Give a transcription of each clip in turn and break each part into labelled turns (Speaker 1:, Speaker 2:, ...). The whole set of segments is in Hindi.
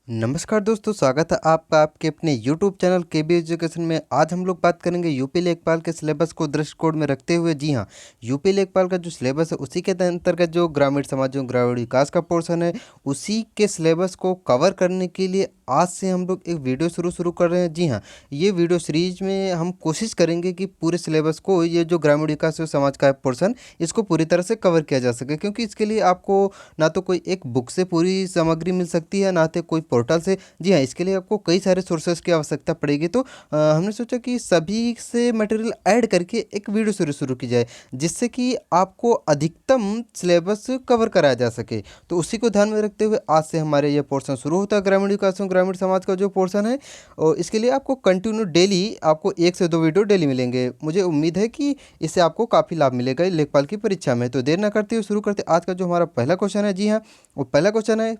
Speaker 1: नमस्कार दोस्तों, स्वागत है आपका आपके अपने YouTube चैनल केबी एजुकेशन में। आज हम लोग बात करेंगे यूपी लेखपाल के सिलेबस को दृष्टिकोण में रखते हुए। जी हाँ, यूपी लेखपाल का जो सिलेबस है उसी के अंतर्गत जो ग्रामीण समाज एवं ग्रामीण विकास का पोर्शन है उसी के सिलेबस को कवर करने के लिए आज से हम लोग एक वीडियो शुरू कर रहे हैं। जी हाँ, ये वीडियो सीरीज में हम कोशिश करेंगे कि पूरे सिलेबस को, ये जो ग्रामीण विकास एवं समाज का पोर्शन, इसको पूरी तरह से कवर किया जा सके, क्योंकि इसके लिए आपको ना तो कोई एक बुक से पूरी सामग्री मिल सकती है, ना तो कोई पोर्टल से। जी हाँ, इसके लिए आपको कई सारे सोर्सेस की आवश्यकता पड़ेगी। तो हमने सोचा कि सभी से मटेरियल ऐड करके एक वीडियो शुरू की जाए, जिससे कि आपको अधिकतम सिलेबस कवर कराया जा सके। तो उसी को ध्यान में रखते हुए आज से हमारे ये पोर्शन शुरू होता है, ग्रामीण विकास एवं ग्रामीण समाज का जो पोर्शन है। और इसके लिए आपको कंटिन्यू डेली आपको 1 से 2 वीडियो डेली मिलेंगे। मुझे उम्मीद है कि इससे आपको काफ़ी लाभ मिलेगा लेखपाल की परीक्षा में। तो देर ना करते हुए शुरू करते आज का जो हमारा पहला क्वेश्चन है। जी हाँ, वो पहला क्वेश्चन है,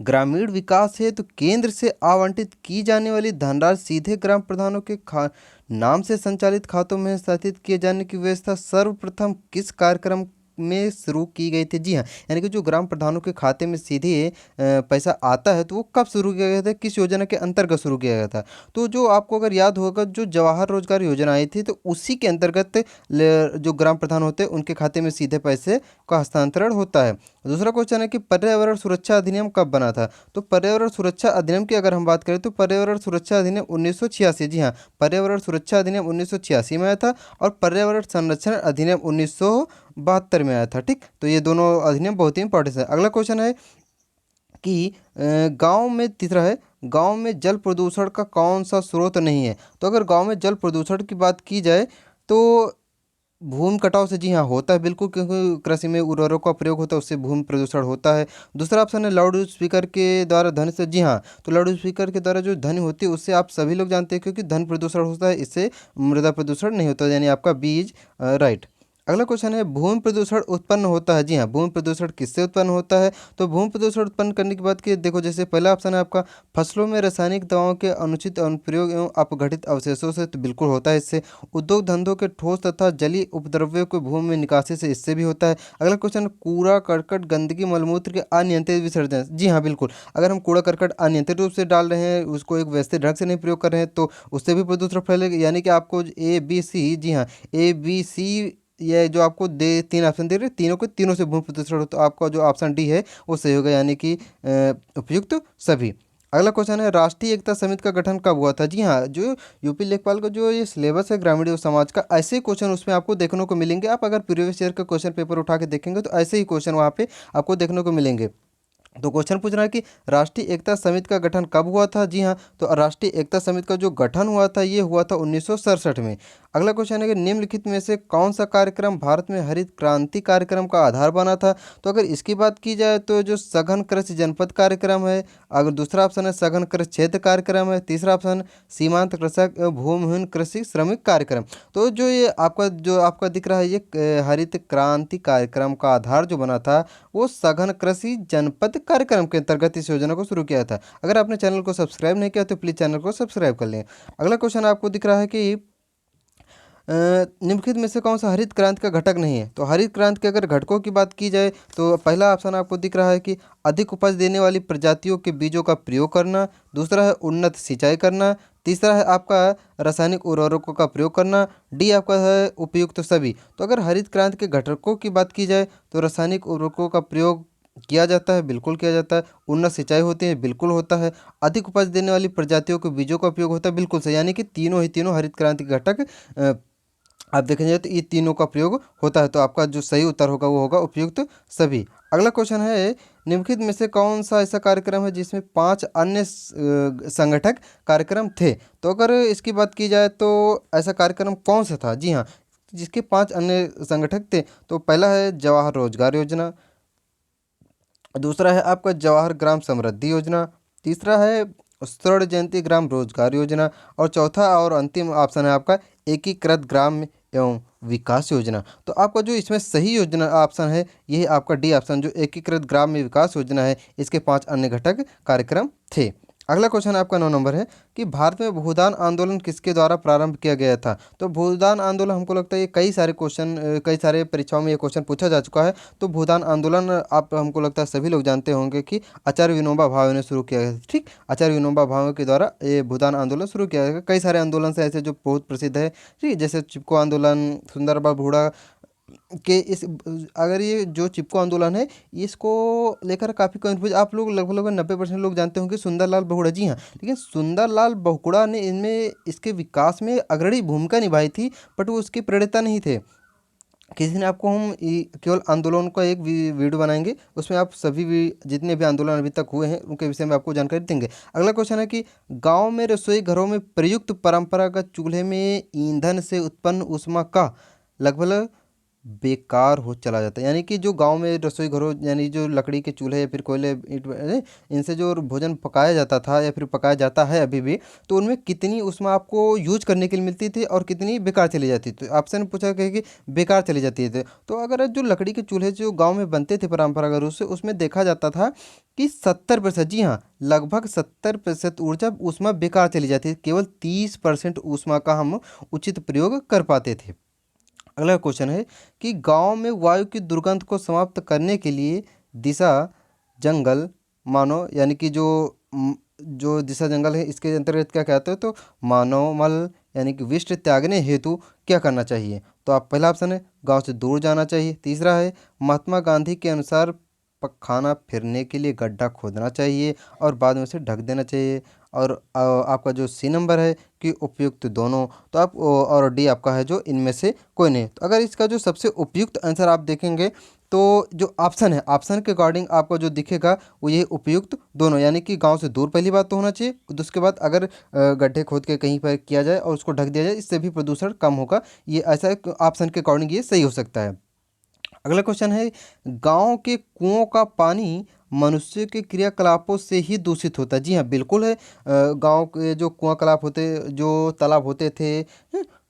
Speaker 1: ग्रामीण विकास हेतु केंद्र से आवंटित की जाने वाली धनराशि सीधे ग्राम प्रधानों के नाम से संचालित खातों में हस्तांतरित किए जाने की व्यवस्था सर्वप्रथम किस कार्यक्रम में शुरू की गई थी। जी हाँ, यानी कि जो ग्राम प्रधानों के खाते में सीधे पैसा आता है, तो वो कब शुरू किया गया था, किस योजना के अंतर्गत शुरू किया गया था। तो जो आपको अगर याद होगा, जो जवाहर रोजगार योजना आई थी, तो उसी के अंतर्गत जो ग्राम प्रधान होते हैं उनके खाते में सीधे पैसे का हस्तांतरण होता है। दूसरा क्वेश्चन है कि पर्यावरण सुरक्षा अधिनियम कब बना था। तो पर्यावरण सुरक्षा अधिनियम की अगर हम बात करें तो पर्यावरण सुरक्षा अधिनियम 1986। जी हाँ, पर्यावरण सुरक्षा अधिनियम 1986 में आया था, और पर्यावरण संरक्षण अधिनियम 1972 में आया था। ठीक, तो ये दोनों अधिनियम बहुत ही इंपॉर्टेंट है। अगला क्वेश्चन है कि गांव में, तीसरा है, गांव में जल प्रदूषण का कौन सा स्रोत नहीं है। तो अगर गांव में जल प्रदूषण की बात की जाए तो भूमि कटाव से, जी हाँ, होता है बिल्कुल, क्योंकि कृषि में उर्वरकों का प्रयोग होता है, उससे भूमि प्रदूषण होता है। दूसरा ऑप्शन है लाउड स्पीकर के द्वारा ध्वनि से। जी हाँ, तो लाउड स्पीकर के द्वारा जो ध्वनि होती है उससे आप सभी लोग जानते हैं, क्योंकि ध्वनि प्रदूषण होता है, इससे मृदा प्रदूषण नहीं होता, यानी आपका बीज राइट। अगला क्वेश्चन है, भूमि प्रदूषण उत्पन्न होता है। जी हाँ, भूमि प्रदूषण किससे उत्पन्न होता है। तो भूमि प्रदूषण उत्पन्न करने की बात की, देखो जैसे पहला ऑप्शन है आपका फसलों में रासायनिक दवाओं के अनुचित अनुप्रयोग एवं अपघटित अवशेषों से, तो बिल्कुल होता है इससे। उद्योग धंधों के ठोस तथा जलीय उपद्रव्यों को भूमि में निकासी से, इससे भी होता है। अगला क्वेश्चन, कूड़ा करकट गंदगी मलमूत्र के अनियंत्रित विसर्जन। जी हाँ, बिल्कुल, अगर हम कूड़ा करकट अनियंत्रित रूप से डाल रहे हैं, उसको एक व्यवस्थित ढंग से नहीं प्रयोग कर रहे हैं, तो उससे भी प्रदूषण फैलेगा। यानी कि आपको ABC, जी हाँ, ABC, ये जो आपको दे 3 ऑप्शन दे रहे हैं, तीनों के तीनों से भूमि प्रदूषण हो, तो आपका जो ऑप्शन डी है वो सही होगा, यानी कि उपयुक्त सभी। अगला क्वेश्चन है, राष्ट्रीय एकता समिति का गठन कब हुआ था। जी हाँ, जो यूपी लेखपाल का जो ये सिलेबस है ग्रामीण एवं समाज का, ऐसे क्वेश्चन उसमें आपको देखने को मिलेंगे। आप अगर प्रीवियस ईयर का क्वेश्चन पेपर उठा के देखेंगे तो ऐसे ही क्वेश्चन वहाँ पे आपको देखने को मिलेंगे। तो क्वेश्चन पूछ रहा है कि राष्ट्रीय एकता समिति का गठन कब हुआ था। जी हाँ, तो राष्ट्रीय एकता समिति का जो गठन हुआ था ये हुआ था 1967 में। अगला क्वेश्चन है कि निम्नलिखित में से कौन सा कार्यक्रम भारत में हरित क्रांति कार्यक्रम का आधार बना था। तो अगर इसकी बात की जाए तो जो सघन कृषि जनपद कार्यक्रम है, अगर दूसरा ऑप्शन है सघन कृषि क्षेत्र कार्यक्रम है, तीसरा ऑप्शन सीमांत कृषक एवं भूमिहीन कृषि श्रमिक कार्यक्रम। तो जो आपका दिख रहा है ये हरित क्रांति कार्यक्रम का आधार जो बना था वो सघन कृषि जनपद कार्यक्रम के अंतर्गत इस योजना को शुरू किया था। अगर आपने चैनल को सब्सक्राइब नहीं किया तो प्लीज़ चैनल को सब्सक्राइब कर लें। अगला क्वेश्चन आपको दिख रहा है कि निम्नलिखित में से कौन सा हरित क्रांति का घटक नहीं है। तो हरित क्रांति के अगर घटकों की बात की जाए तो पहला ऑप्शन आपको दिख रहा है कि अधिक उपज देने वाली प्रजातियों के बीजों का प्रयोग करना, दूसरा है उन्नत सिंचाई करना, तीसरा है आपका रासायनिक उर्वरकों का प्रयोग करना, डी आपका है उपयुक्त सभी। तो अगर हरित क्रांति के घटकों की बात की जाए तो रासायनिक उर्वरकों का प्रयोग किया जाता है, बिल्कुल किया जाता है। उन्नत सिंचाई होती है, बिल्कुल होता है। अधिक उपज देने वाली प्रजातियों के बीजों का उपयोग होता है, बिल्कुल सही। यानी कि तीनों ही तीनों हरित क्रांति के घटक आप देखेंगे तो ये तीनों का प्रयोग होता है। तो आपका जो सही उत्तर होगा वो होगा उपयुक्त सभी। अगला क्वेश्चन है, निम्नलिखित में से कौन सा ऐसा कार्यक्रम है जिसमें 5 अन्य संगठक कार्यक्रम थे। तो अगर इसकी बात की जाए तो ऐसा कार्यक्रम कौन सा था। जी हाँ, जिसके 5 अन्य संगठक थे। तो पहला है जवाहर रोजगार योजना, दूसरा है आपका जवाहर ग्राम समृद्धि योजना, तीसरा है स्वर्ण जयंती ग्राम रोजगार योजना, और चौथा और अंतिम ऑप्शन है आपका एकीकृत ग्राम एवं विकास योजना। तो आपका जो इसमें सही योजना ऑप्शन है ये आपका डी ऑप्शन, जो एकीकृत ग्राम में विकास योजना है, इसके 5 अन्य घटक कार्यक्रम थे। अगला क्वेश्चन आपका 9 नंबर है कि भारत में भूदान आंदोलन किसके द्वारा प्रारंभ किया गया था। तो भूदान आंदोलन हमको लगता है ये कई सारे परीक्षाओं में ये क्वेश्चन पूछा जा चुका है। तो भूदान आंदोलन आप हमको लगता है सभी लोग जानते होंगे कि आचार्य विनोबा भावे ने शुरू किया गया था। ठीक, आचार्य विनोबा भावे के द्वारा ये भूदान आंदोलन शुरू किया गया। कई सारे आंदोलन से ऐसे जो बहुत प्रसिद्ध है, ठीक, जैसे चिपको आंदोलन, सुंदरबा बूढ़ा कि इस अगर ये जो चिपको आंदोलन है इसको लेकर काफ़ी कन्फ्यूज आप लोग लगभग 90% लोग जानते होंगे सुंदरलाल बहुगुणा, जी हाँ, लेकिन सुंदरलाल बहुगुणा ने इनमें इसके विकास में अग्रणी भूमिका निभाई थी, बट वो उसके प्रणेता नहीं थे। किसी दिन आपको हम केवल आंदोलन का एक वीडियो बनाएंगे, उसमें आप सभी जितने भी आंदोलन अभी तक हुए हैं उनके विषय में आपको जानकारी देंगे। अगला क्वेश्चन है कि गांव में रसोई घरों में प्रयुक्त परंपरागत चूल्हे में ईंधन से उत्पन्न ऊष्मा का लगभग बेकार हो चला जाता है। यानी कि जो गांव में रसोई घरों यानी जो लकड़ी के चूल्हे या फिर कोयले इनसे जो भोजन पकाया जाता था या फिर पकाया जाता है अभी भी, तो उनमें कितनी ऊष्मा आपको यूज करने के लिए मिलती थी और कितनी बेकार चली जाती थी। तो ऑप्शन पूछा गया कि बेकार चली जाती थी। तो अगर जो लकड़ी के चूल्हे जो गाँव में बनते थे परंपरागत रूप से, उसमें देखा जाता था कि 70%, जी हाँ, लगभग 70% ऊर्जा ऊष्मा बेकार चली जाती थी। केवल 30% ऊष्मा का हम उचित प्रयोग कर पाते थे। अगला क्वेश्चन है कि गांव में वायु की दुर्गंध को समाप्त करने के लिए दिशा जंगल मानव यानी कि जो दिशा जंगल है इसके अंतर्गत क्या कहते हैं, तो मानव मल यानी कि विष्ट त्यागने हेतु क्या करना चाहिए। तो आप पहला ऑप्शन है गांव से दूर जाना चाहिए। तीसरा है महात्मा गांधी के अनुसार पखाना फिरने के लिए गड्ढा खोदना चाहिए और बाद में उसे ढक देना चाहिए। और आपका जो सी नंबर है कि उपयुक्त दोनों। तो आप और डी आपका है जो इनमें से कोई नहीं। तो अगर इसका जो सबसे उपयुक्त आंसर आप देखेंगे तो जो ऑप्शन है, ऑप्शन के अकॉर्डिंग आपको जो दिखेगा वो ये उपयुक्त दोनों, यानी कि गांव से दूर पहली बात तो होना चाहिए। उसके बाद अगर गड्ढे खोद के कहीं पर किया जाए और उसको ढक दिया जाए, इससे भी प्रदूषण कम होगा। ये ऐसा ऑप्शन के अकॉर्डिंग ये सही हो सकता है। अगला क्वेश्चन है गांव के कुओं का पानी मनुष्य के क्रियाकलापों से ही दूषित होता है। जी हाँ, बिल्कुल है। गांव के जो कुआं कलाप होते, जो तालाब होते थे,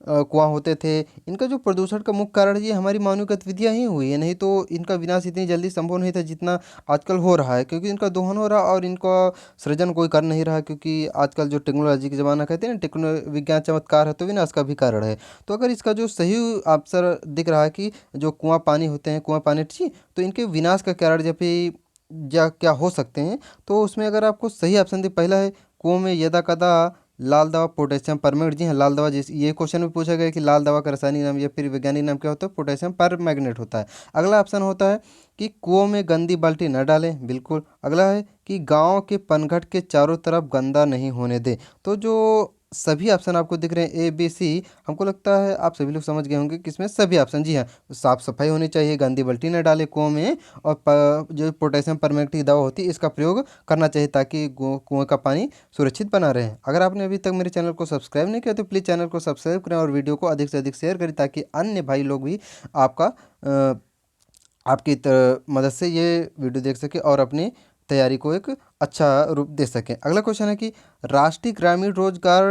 Speaker 1: कुआं होते थे, इनका जो प्रदूषण का मुख्य कारण ये हमारी मानव गतिविधियाँ ही हुई है। नहीं तो इनका विनाश इतनी जल्दी संभव नहीं था जितना आजकल हो रहा है, क्योंकि इनका दोहन हो रहा और इनका सृजन कोई कर नहीं रहा, क्योंकि आजकल जो टेक्नोलॉजी का ज़माना कहते हैं ना, विज्ञान चमत्कार है तो विनाश का भी कारण है। तो अगर इसका जो सही आंसर दिख रहा है कि जो कुआं पानी होते हैं, कुआं पानी ठीक, तो इनके विनाश का कारण जब भी या क्या हो सकते हैं, तो उसमें अगर आपको सही ऑप्शन दे, पहला है कुओं में यदा कदा लाल दवा पोटेशियम परमैंगनेट। जी हाँ, लाल दवा, जिस ये क्वेश्चन में पूछा गया है कि लाल दवा का रासायनिक नाम या फिर वैज्ञानिक नाम क्या होता है, पोटेशियम परमैंगनेट होता है। अगला ऑप्शन होता है कि कुओं में गंदी बाल्टी न डालें, बिल्कुल। अगला है कि गांव के पनघट के चारों तरफ गंदा नहीं होने दें। तो जो सभी ऑप्शन आपको दिख रहे हैं ए बी सी, हमको लगता है आप सभी लोग समझ गए होंगे कि इसमें सभी ऑप्शन, जी हाँ, साफ सफाई होनी चाहिए, गंदी बाल्टी न डाले कुओं में, और जो पोटेशियम परमैंगनेट की दवा होती है इसका प्रयोग करना चाहिए ताकि कुएं का पानी सुरक्षित बना रहे। अगर आपने अभी तक मेरे चैनल को सब्सक्राइब नहीं किया तो प्लीज़ चैनल को सब्सक्राइब करें और वीडियो को अधिक से अधिक शेयर करें ताकि अन्य भाई लोग भी आपका आपकी मदद से ये वीडियो देख सके और अपनी तैयारी को एक अच्छा रूप दे सकें। अगला क्वेश्चन है कि राष्ट्रीय ग्रामीण रोजगार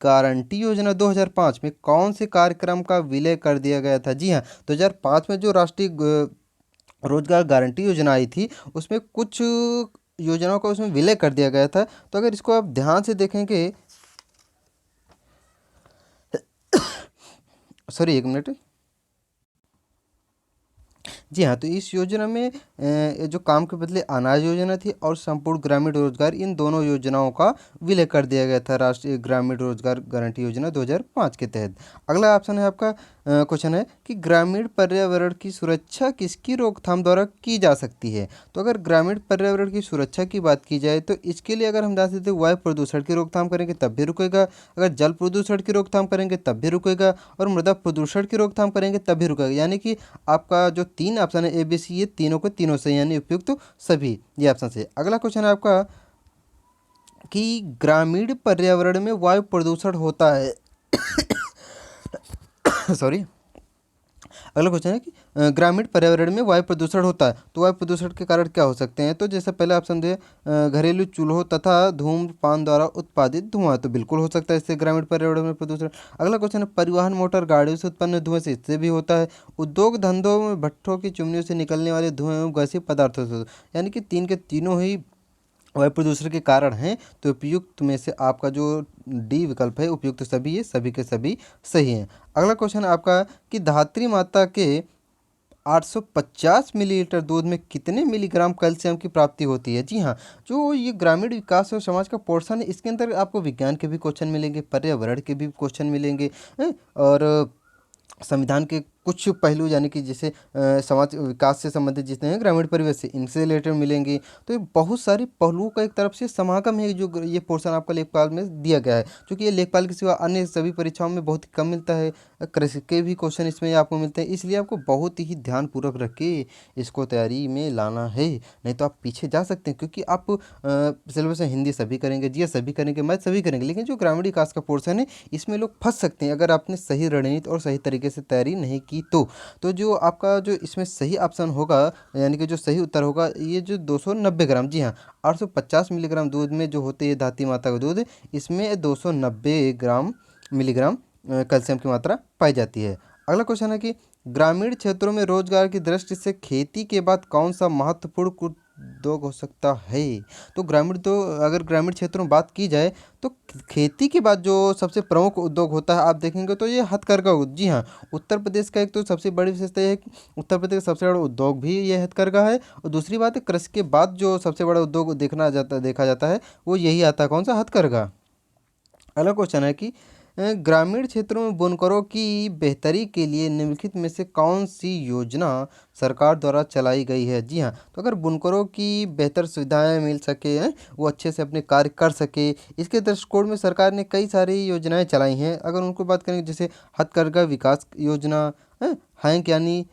Speaker 1: गारंटी योजना 2005 में कौन से कार्यक्रम का विलय कर दिया गया था। जी हाँ, 2005 में जो राष्ट्रीय रोजगार गारंटी योजना आई थी उसमें कुछ योजनाओं का उसमें विलय कर दिया गया था। तो अगर इसको आप ध्यान से देखेंगे, सॉरी एक मिनट, जी हाँ, तो इस योजना में जो काम के बदले अनाज योजना थी और संपूर्ण ग्रामीण रोजगार, इन दोनों योजनाओं का विलय कर दिया गया था राष्ट्रीय ग्रामीण रोजगार गारंटी योजना 2005 के तहत। अगला ऑप्शन है आपका क्वेश्चन है कि ग्रामीण पर्यावरण की सुरक्षा किसकी रोकथाम द्वारा की जा सकती है। तो अगर ग्रामीण पर्यावरण की सुरक्षा की बात की जाए तो इसके लिए अगर हम जान सकते वायु प्रदूषण की रोकथाम करेंगे तब भी रुकेगा, अगर जल प्रदूषण की रोकथाम करेंगे तब भी रुकेगा, और मृदा प्रदूषण की रोकथाम करेंगे तब भी रुकेगा। यानी कि आपका जो तीन ऑप्शन है ए बी सी, ये तीनों को तीनों से यानी उपयुक्त तो सभी ये ऑप्शन से। अगला क्वेश्चन है आपका कि ग्रामीण पर्यावरण में वायु प्रदूषण होता है सॉरी। अगला क्वेश्चन है कि ग्रामीण पर्यावरण में वायु प्रदूषण होता है, तो वायु प्रदूषण के कारण क्या हो सकते हैं। तो जैसे पहला ऑप्शन दे घरेलू चूल्हों तथा धूम्रपान द्वारा उत्पादित धुआं, तो बिल्कुल हो सकता है इससे ग्रामीण पर्यावरण में प्रदूषण। अगला क्वेश्चन है परिवहन मोटर गाड़ियों से उत्पन्न धुएं से, इससे भी होता है। उद्योग धंधों में भट्ठों की चिमनियों से निकलने वाले धुएं एवं गैसीय पदार्थों से, यानी कि तीन के तीनों ही वायु प्रदूषण के कारण हैं, तो उपयुक्त में से आपका जो डी विकल्प है उपयुक्त सभी, ये सभी के सभी सही हैं। अगला क्वेश्चन आपका कि धात्री माता के 850 मिलीलीटर दूध में कितने मिलीग्राम कैल्शियम की प्राप्ति होती है। जी हाँ, जो ये ग्रामीण विकास और समाज का पोर्शन है, इसके अंदर आपको विज्ञान के भी क्वेश्चन मिलेंगे, पर्यावरण के भी क्वेश्चन मिलेंगे और संविधान के कुछ पहलू यानी कि जैसे समाज विकास से संबंधित जितने हैं, ग्रामीण परिवेश से, इनसे रिलेटेड मिलेंगे। तो ये बहुत सारे पहलुओं का एक तरफ से समागम है जो ये पोर्शन आपका लेखपाल में दिया गया है, क्योंकि ये लेखपाल के सिवा अन्य सभी परीक्षाओं में बहुत ही कम मिलता है। कृषि के भी क्वेश्चन इसमें आपको मिलते हैं, इसलिए आपको बहुत ही ध्यानपूर्वक रख के इसको तैयारी में लाना है, नहीं तो आप पीछे जा सकते हैं। क्योंकि आप सिलेबस में हिंदी सभी करेंगे, जी सभी करेंगे, मैथ सभी करेंगे, लेकिन जो ग्रामीण विकास का पोर्शन है इसमें लोग फंस सकते हैं अगर आपने सही रणनीति और सही तरीके से तैयारी नहीं की तो जो आपका जो इसमें सही ऑप्शन होगा, यानी कि जो सही उत्तर होगा, ये जो 290 ग्राम, जी हाँ 850 मिलीग्राम दूध में जो होते हैं धाती माता का दूध, इसमें 290 मिलीग्राम कैल्शियम की मात्रा पाई जाती है। अगला क्वेश्चन है कि ग्रामीण क्षेत्रों में रोजगार की दृष्टि से खेती के बाद कौन सा महत्वपूर्ण उद्योग हो सकता है। तो अगर ग्रामीण क्षेत्रों में बात की जाए तो खेती के बाद जो सबसे प्रमुख उद्योग होता है, आप देखेंगे तो ये हथकरघा जी हाँ, उत्तर प्रदेश का एक तो सबसे बड़ी विशेषता है कि उत्तर प्रदेश का सबसे बड़ा उद्योग भी ये हथकरघा है। और दूसरी बात है, कृषि के बाद जो सबसे बड़ा उद्योग देखा जाता है वो यही आता है, कौन सा, हथकरघा। अगला क्वेश्चन है कि ग्रामीण क्षेत्रों में बुनकरों की बेहतरी के लिए निम्नलिखित में से कौन सी योजना सरकार द्वारा चलाई गई है। जी हाँ, तो अगर बुनकरों की बेहतर सुविधाएं मिल सके, वो अच्छे से अपने कार्य कर सके, इसके दृष्टिकोण में सरकार ने कई सारी योजनाएं चलाई हैं। अगर उनको बात करेंगे, जैसे हथकरघा विकास योजना है, हैंक यानी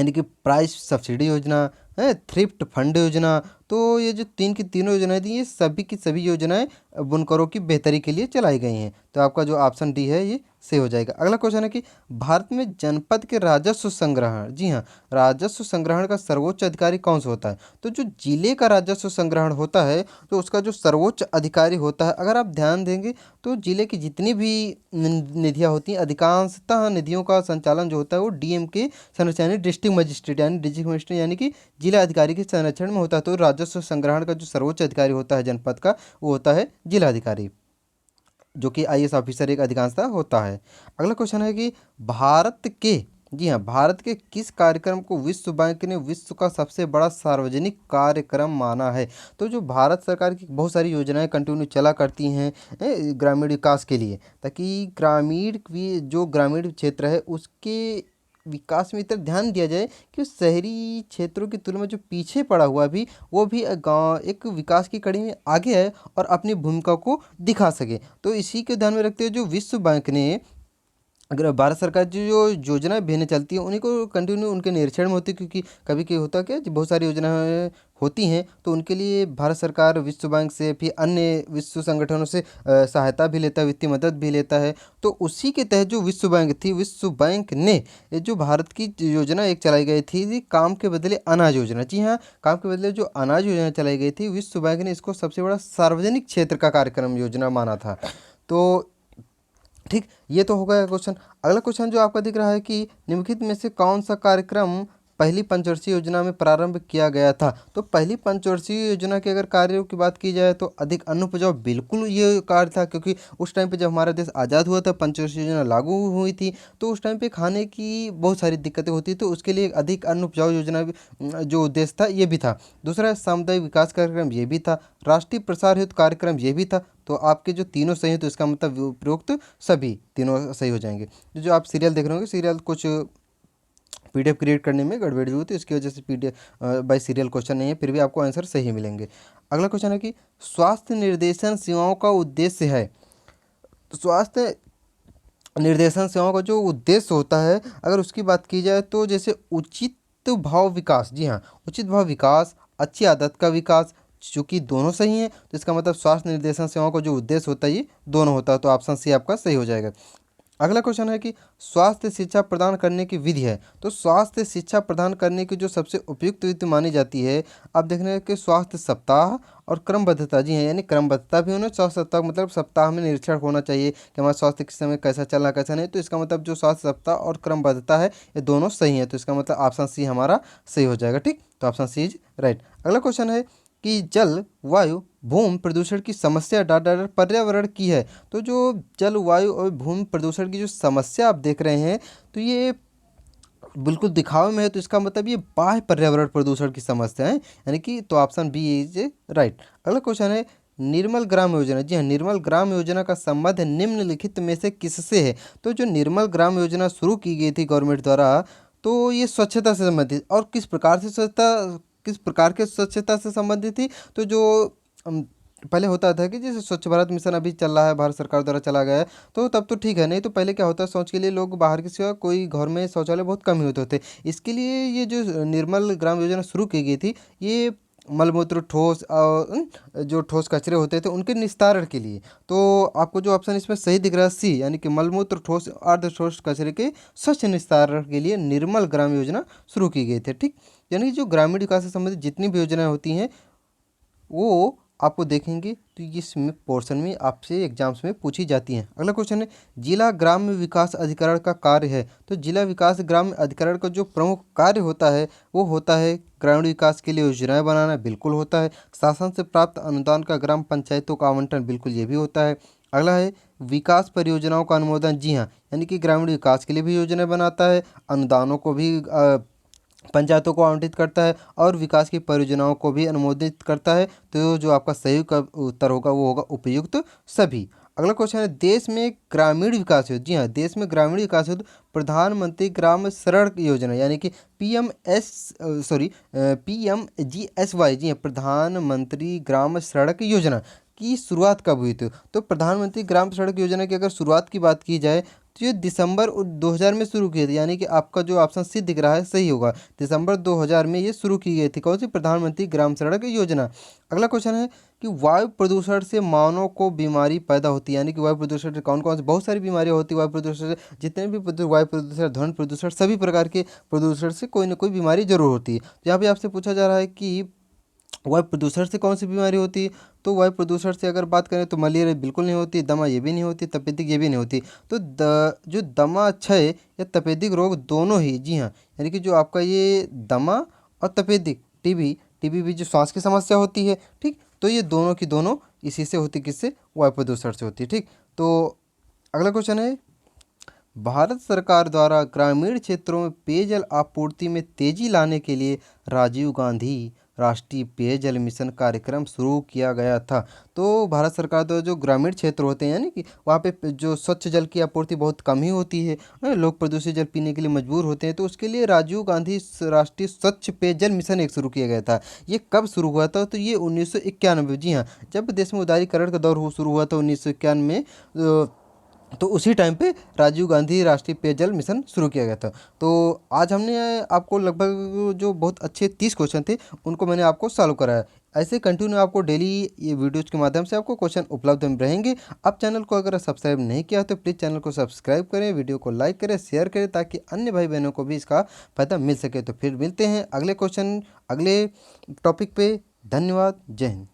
Speaker 1: कि प्राइस सब्सिडी योजना है, थ्रिफ्ट फंड योजना। तो ये जो तीन की तीनों योजनाएं दी, ये सभी की सभी योजनाएं बुनकरों की बेहतरी के लिए चलाई गई हैं। तो आपका जो ऑप्शन डी है ये सही हो जाएगा। अगला क्वेश्चन है कि भारत में जनपद के राजस्व संग्रहण, जी हाँ, राजस्व संग्रहण का सर्वोच्च अधिकारी कौन सा होता है। तो जो जिले का राजस्व संग्रहण होता है, तो उसका जो सर्वोच्च अधिकारी होता है, अगर आप ध्यान देंगे तो जिले की जितनी भी निधियाँ होती हैं, अधिकांशतः निधियों का संचालन जो होता है वो डीएम के संरक्षण यानी डिस्ट्रिक्ट मजिस्ट्रेट यानी कि जिला अधिकारी के संरक्षण में होता है। तो राजस्व संग्रहण का जो सर्वोच्च अधिकारी होता है जनपद का, वो होता है जिलाधिकारी, जो कि आईएएस ऑफिसर एक अधिकांशतः होता है। अगला क्वेश्चन है कि भारत के, जी हाँ, भारत के किस कार्यक्रम को विश्व बैंक ने विश्व का सबसे बड़ा सार्वजनिक कार्यक्रम माना है। तो जो भारत सरकार की बहुत सारी योजनाएं कंटिन्यू चला करती हैं ग्रामीण विकास के लिए, ताकि जो ग्रामीण क्षेत्र है उसके विकास में इतना ध्यान दिया जाए कि उस शहरी क्षेत्रों की तुलना में जो पीछे पड़ा हुआ भी, वो भी गाँव एक विकास की कड़ी में आगे है और अपनी भूमिका को दिखा सके। तो इसी को ध्यान में रखते हुए जो विश्व बैंक ने, अगर भारत सरकार की जो योजनाएं भेजने चलती है उन्हीं को कंटिन्यू उनके निरीक्षण में होती है, क्योंकि कभी कभी होता क्या, बहुत सारी योजनाएं होती हैं तो उनके लिए भारत सरकार विश्व बैंक से फिर अन्य विश्व संगठनों से सहायता भी लेता है, वित्तीय मदद भी लेता है। तो उसी के तहत जो विश्व बैंक थी, विश्व बैंक ने ये जो भारत की योजना एक चलाई गई थी, काम के बदले अनाज योजना, जी हाँ, काम के बदले जो अनाज योजना चलाई गई थी, विश्व बैंक ने इसको सबसे बड़ा सार्वजनिक क्षेत्र का कार्यक्रम योजना माना था। तो ठीक, ये तो हो गया क्वेश्चन। अगला क्वेश्चन जो आपका दिख रहा है कि निम्नलिखित में से कौन सा कार्यक्रम पहली पंचवर्षीय योजना में प्रारंभ किया गया था। तो पहली पंचवर्षीय योजना के अगर कार्यों की बात की जाए तो अधिक अन्न उपजाऊ, बिल्कुल ये कार्य था, क्योंकि उस टाइम पे जब हमारा देश आज़ाद हुआ था, पंचवर्षीय योजना लागू हुई थी, तो उस टाइम पे खाने की बहुत सारी दिक्कतें होती, तो उसके लिए अधिक अन्न उपजाऊ योजना जो उद्देश्य था ये भी था। दूसरा सामुदायिक विकास कार्यक्रम ये भी था, राष्ट्रीय प्रसार हेतु कार्यक्रम ये भी था। तो आपके जो तीनों सही हैं, तो इसका मतलब उपरोक्त सभी तीनों सही हो जाएंगे। जो आप सीरियल देख रहे होंगे, सीरियल कुछ पीडीएफ क्रिएट करने में गड़बड़ी हुई थी, इसकी वजह से पीडीएफ बाय सीरियल क्वेश्चन नहीं है, फिर भी आपको आंसर सही मिलेंगे। अगला क्वेश्चन है कि स्वास्थ्य निर्देशन सेवाओं का उद्देश्य है। स्वास्थ्य निर्देशन सेवाओं का जो उद्देश्य होता है, अगर उसकी बात की जाए तो जैसे उचित भाव विकास, जी हाँ, उचित भाव विकास, अच्छी आदत का विकास, चूँकि दोनों सही हैं तो इसका मतलब स्वास्थ्य निर्देशन सेवाओं का जो उद्देश्य होता है ये दोनों होता है। तो ऑप्शन सी आपका सही हो जाएगा। अगला क्वेश्चन है कि स्वास्थ्य शिक्षा प्रदान करने की विधि है। तो स्वास्थ्य शिक्षा प्रदान करने की जो सबसे उपयुक्त विधि मानी जाती है, आप देख रहे हैं कि स्वास्थ्य सप्ताह और क्रमबद्धता, जी हैं, यानी क्रमबद्धता भी होना, स्वास्थ्य सप्ताह मतलब सप्ताह में निरीक्षण होना चाहिए कि हमारा स्वास्थ्य किस समय कैसा चल रहा कैसा नहीं। तो इसका मतलब जो स्वास्थ्य सप्ताह और क्रमबद्धता है ये दोनों सही है, तो इसका मतलब ऑप्शन सी हमारा सही हो जाएगा। ठीक, तो ऑप्शन सी इज राइट। अगला क्वेश्चन है कि जल वायु भूमि प्रदूषण की समस्या डाटा पर्यावरण की है। तो जो जल वायु और भूमि प्रदूषण की जो समस्या आप देख रहे हैं, तो ये बिल्कुल दिखावे में है, तो इसका मतलब ये बाह्य पर्यावरण प्रदूषण की समस्या है, यानी कि तो ऑप्शन बी इज राइट। अगला क्वेश्चन है निर्मल ग्राम योजना। जी हाँ, निर्मल ग्राम योजना का संबंध निम्नलिखित में से किससे है? तो जो निर्मल ग्राम योजना शुरू की गई थी गवर्नमेंट द्वारा, तो ये स्वच्छता से संबंधित और किस प्रकार के स्वच्छता से संबंधित थी? तो जो पहले होता था कि जैसे स्वच्छ भारत मिशन अभी चल रहा है, भारत सरकार द्वारा चला गया है, तो तब तो ठीक है, नहीं तो पहले क्या होता है, शौच के लिए लोग बाहर के सिवा कोई घर में शौचालय बहुत कम ही होते थे। इसके लिए ये जो निर्मल ग्राम योजना शुरू की गई थी, ये मलमूत्र ठोस और जो ठोस कचरे होते थे उनके निस्तारण के लिए। तो आपको जो ऑप्शन इसमें सही दिख रहा है सी, यानी कि मलमूत्र ठोस अर्ध ठोस कचरे के स्वच्छ निस्तारण के लिए निर्मल ग्राम योजना शुरू की गई थी। ठीक, यानी कि जो ग्रामीण विकास से संबंधित जितनी भी योजनाएं होती हैं वो आपको देखेंगे तो इसमें पोर्शन में आपसे एग्जाम्स में पूछी जाती हैं। अगला क्वेश्चन है जिला ग्राम्य विकास अधिकरण का कार्य है। तो जिला विकास ग्राम्य अधिकरण का जो प्रमुख कार्य होता है वो होता है ग्रामीण विकास के लिए योजनाएं बनाना, बिल्कुल होता है। शासन से प्राप्त अनुदान का ग्राम पंचायतों का आवंटन, बिल्कुल ये भी होता है। अगला है विकास परियोजनाओं का अनुमोदन। जी हाँ, यानी कि ग्रामीण विकास के लिए भी योजनाएं बनाता है, अनुदानों को भी पंचायतों को आवंटित करता है और विकास की परियोजनाओं को भी अनुमोदित करता है। तो जो आपका सही का उत्तर होगा वो होगा उपयुक्त सभी। अगला क्वेश्चन है देश में ग्रामीण विकास हेतु। जी हाँ, देश में ग्रामीण विकास हेतु प्रधानमंत्री ग्राम सड़क योजना, यानी कि PMGSY, जी हाँ, प्रधानमंत्री ग्राम सड़क योजना की शुरुआत कब हुई थी? तो प्रधानमंत्री ग्राम सड़क योजना की अगर शुरुआत की बात की जाए तो ये दिसंबर 2000 में शुरू की थी, यानी कि आपका जो ऑप्शन सी दिख रहा है सही होगा। दिसंबर 2000 में ये शुरू की गई थी, कौन सी? प्रधानमंत्री ग्राम सड़क योजना। अगला क्वेश्चन है कि वायु प्रदूषण से मानव को बीमारी पैदा होती है, यानी कि वायु प्रदूषण से कौन कौन से बहुत सारी बीमारियां होती है वायु प्रदूषण से। जितने भी वायु प्रदूषण, ध्वनि प्रदूषण, सभी प्रकार के प्रदूषण से कोई ना कोई बीमारी जरूर होती है। तो यहाँ पे आपसे पूछा जा रहा है कि वायु प्रदूषण से कौन सी बीमारी होती है? तो वायु प्रदूषण से अगर बात करें तो मलेरिया बिल्कुल नहीं होती, दमा ये भी नहीं होती, तपेदिक ये भी नहीं होती। तो जो दमा क्षय या तपेदिक रोग दोनों ही, जी हाँ, यानी कि जो आपका ये दमा और तपेदिक, टीबी, टीबी भी जो श्वास की समस्या होती है, ठीक, तो ये दोनों की दोनों इसी से होती, किससे? वायु प्रदूषण से होती है। ठीक, तो अगला क्वेश्चन है भारत सरकार द्वारा ग्रामीण क्षेत्रों में पेयजल आपूर्ति में तेजी लाने के लिए राजीव गांधी राष्ट्रीय पेयजल मिशन कार्यक्रम शुरू किया गया था। तो भारत सरकार द्वारा जो ग्रामीण क्षेत्र होते हैं, यानी कि वहाँ पे जो स्वच्छ जल की आपूर्ति बहुत कम ही होती है, लोग प्रदूषित जल पीने के लिए मजबूर होते हैं, तो उसके लिए राजीव गांधी राष्ट्रीय स्वच्छ पेयजल मिशन एक शुरू किया गया था। ये कब शुरू हुआ था? तो ये 1991। जी हाँ, जब देश में उदारीकरण का दौर शुरू हुआ था 1991 में, तो उसी टाइम पे राजीव गांधी राष्ट्रीय पेयजल मिशन शुरू किया गया था। तो आज हमने आपको लगभग जो बहुत अच्छे 30 क्वेश्चन थे उनको मैंने आपको सॉल्व कराया। ऐसे कंटिन्यू आपको डेली ये वीडियोज़ के माध्यम से आपको क्वेश्चन उपलब्ध रहेंगे। आप चैनल को अगर सब्सक्राइब नहीं किया तो प्लीज़ चैनल को सब्सक्राइब करें, वीडियो को लाइक करें, शेयर करें, ताकि अन्य भाई बहनों को भी इसका फ़ायदा मिल सके। तो फिर मिलते हैं अगले टॉपिक पे। धन्यवाद, जय हिंद।